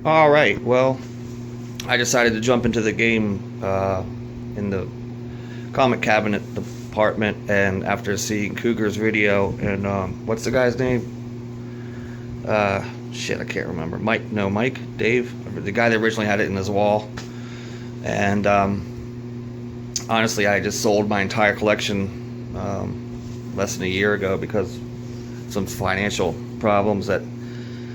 Alright, well, I decided to jump into the game in the comic cabinet department, and after seeing Cougar's video, and what's the guy's name? Shit, I can't remember. Mike? Dave? The guy that originally had it in his wall. And honestly, I just sold my entire collection less than a year ago because some financial problems that,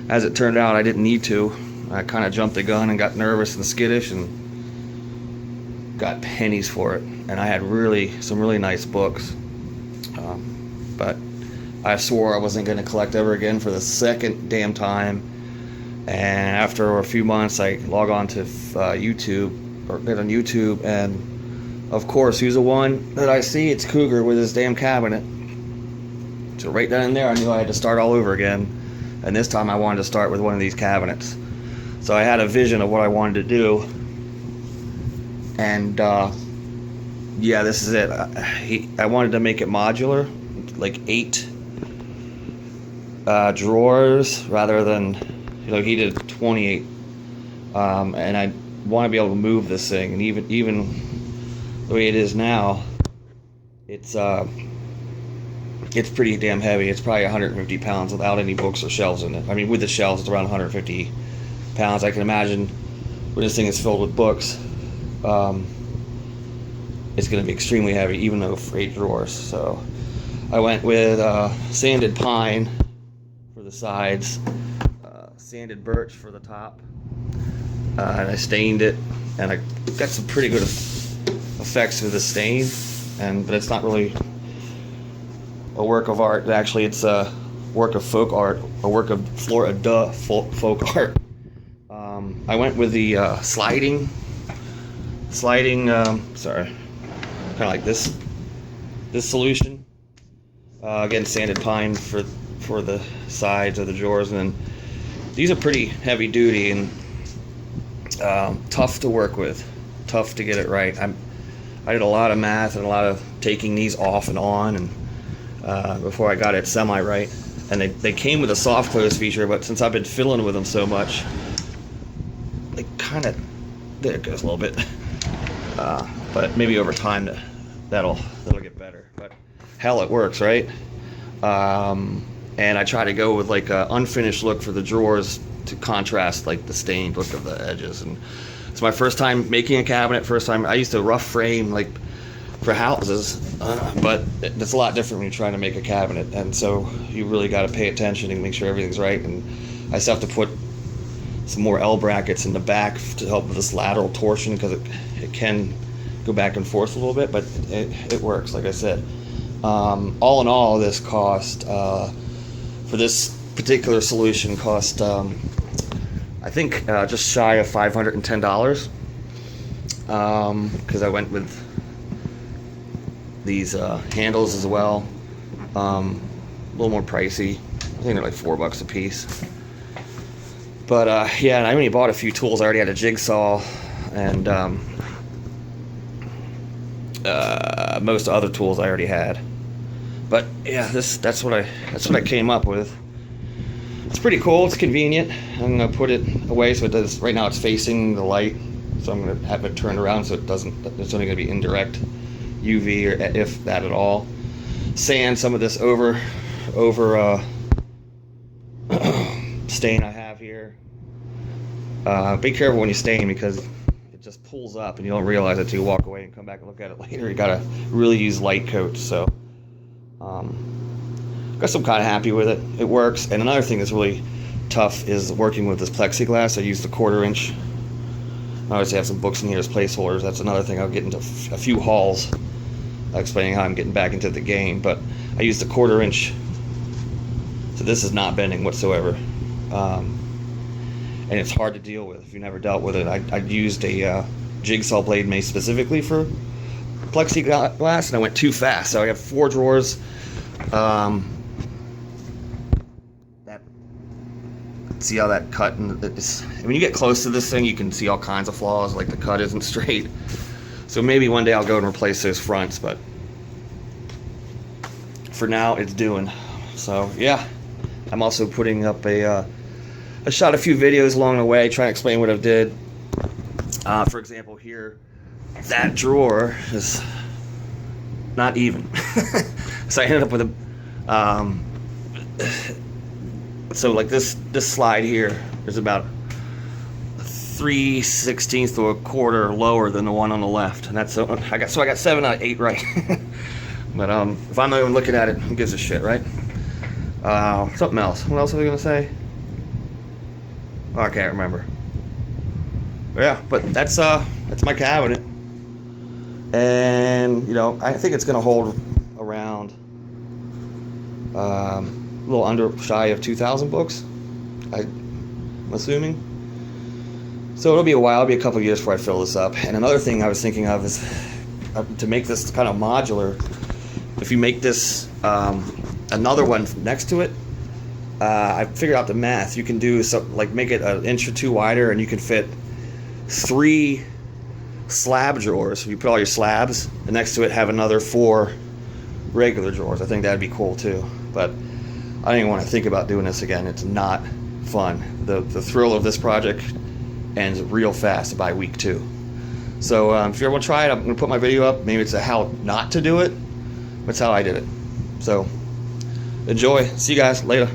as it turned out, I didn't need to. I kind of jumped the gun and got nervous and skittish and got pennies for it. And I had some really nice books. But I swore I wasn't going to collect ever again for the second damn time. And after a few months, I log on to YouTube, or get on YouTube, and of course, who's the one that I see? It's Cougar with his damn cabinet. So right then and there, I knew I had to start all over again. And this time I wanted to start with one of these cabinets. So I had a vision of what I wanted to do. And yeah, this is it. I wanted to make it modular, like 8 drawers rather than, he did 28. And I want to be able to move this thing. And even the way it is now, it's pretty damn heavy. It's probably 150 pounds without any books or shelves in it. I mean, with the shelves, it's around 150 pounds. I can imagine when this thing is filled with books, it's going to be extremely heavy, even though for 8 drawers. So I went with sanded pine for the sides, sanded birch for the top, and I stained it, and I got some pretty good effects with the stain. But it's not really a work of art. Actually, it's a work of folk art, a work of folk art. I went with the sliding, kind of like this solution. Again, sanded pine for the sides of the drawers, and then these are pretty heavy duty and tough to work with, tough to get it right. I did a lot of math and a lot of taking these off and on, and before I got it semi right. And they came with a soft close feature, but since I've been fiddling with them so much, they kind of, there it goes a little bit. But maybe over time that'll get better. But hell, it works, right? And I try to go with like a unfinished look for the drawers to contrast like the stained look of the edges. And it's my first time making a cabinet. First time I used to rough frame like for houses, but it's a lot different when you're trying to make a cabinet. And so you really got to pay attention and make sure everything's right. And I still have to put some more L brackets in the back to help with this lateral torsion, because it can go back and forth a little bit, but it works, like I said. All in all, this cost, for this particular solution, cost, I think, just shy of $510, because I went with these handles as well. A little more pricey. I think they're like $4 a piece. But yeah, and I only bought a few tools. I already had a jigsaw and most other tools I already had. But yeah, that's what I came up with. It's pretty cool. It's convenient. I'm gonna put it away so it does. Right now it's facing the light, so I'm gonna have it turned around so it doesn't. It's only gonna be indirect UV, or if that at all. Sand some of this over stain I have here. Be careful when you stain, because it just pulls up and you don't realize it till you walk away and come back and look at it later. You gotta really use light coats. So guess I'm kind of happy with it. It works. And another thing that's really tough is working with this plexiglass. I use the 1/4 inch. I obviously have some books in here as placeholders. That's another thing. I'll get into a few hauls explaining how I'm getting back into the game. But I use the 1/4 inch. So this is not bending whatsoever. And it's hard to deal with if you've never dealt with it. I used a jigsaw blade made specifically for plexiglass, and I went too fast. So I have 4 drawers. See how that cut, and when you get close to this thing, you can see all kinds of flaws, like the cut isn't straight. So maybe one day I'll go and replace those fronts, but for now it's doing. So yeah, I'm also putting up a I shot a few videos along the way trying to explain what I did. For example, here, that drawer is not even. So I ended up with a, so like this slide here is about 3/16 to a quarter lower than the one on the left, and that's I got 7 out of 8 right. But if I'm not even looking at it, who gives a shit, right? Something else. What else was I gonna say? Oh, I can't remember. But yeah, but that's my cabinet, and you know I think it's gonna hold around a little under shy of 2,000 books. I'm assuming. So it'll be a while. It'll be a couple of years before I fill this up. And another thing I was thinking of is to make this kind of modular. If you make this another one next to it, I figured out the math. You can do like make it an inch or two wider, and you can fit 3 slab drawers. So you put all your slabs, and next to it have another 4 regular drawers. I think that'd be cool too. But I don't even want to think about doing this again. It's not fun. The thrill of this project ends real fast by week 2. So if you ever want to try it, I'm going to put my video up. Maybe it's a how not to do it. That's how I did it. So enjoy. See you guys later.